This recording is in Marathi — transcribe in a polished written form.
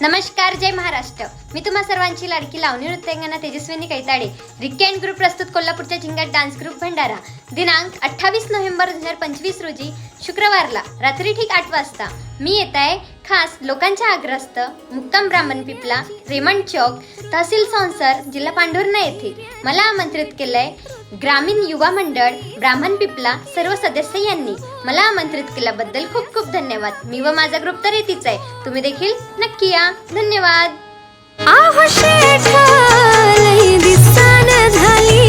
नमस्कार, जय महाराष्ट्र। मी तुम्हा सर्वांची लाडकी लावणी नृत्यांगना तेजस्विनी कैताडे, रिक्की अँड ग्रुप प्रस्तुत कोल्हापूरच्या झिंगाट डान्स ग्रुप भंडारा। दिनांक 28 नोव्हेंबर 2025 रोजी शुक्रवारला रात्री ठीक 8 वाजता मी येत आहे खास लोकांच्या आग्रहास्त मुक्काम ब्राह्मण पिपला, रेमंड चौक, तहसील संसार, जिल्हा पांढुर्णा येथे मला आमंत्रित केलंय। ग्रामीण युवा मंडळ ब्राह्मण पिपला सर्व सदस्य यांनी मला आमंत्रित केल्याबद्दल खूप खूप धन्यवाद। मी व माझा ग्रुप तर येतीच आहे, तुम्ही देखील नक्की या। धन्यवाद। आहो शेठ लई दिसाना झाली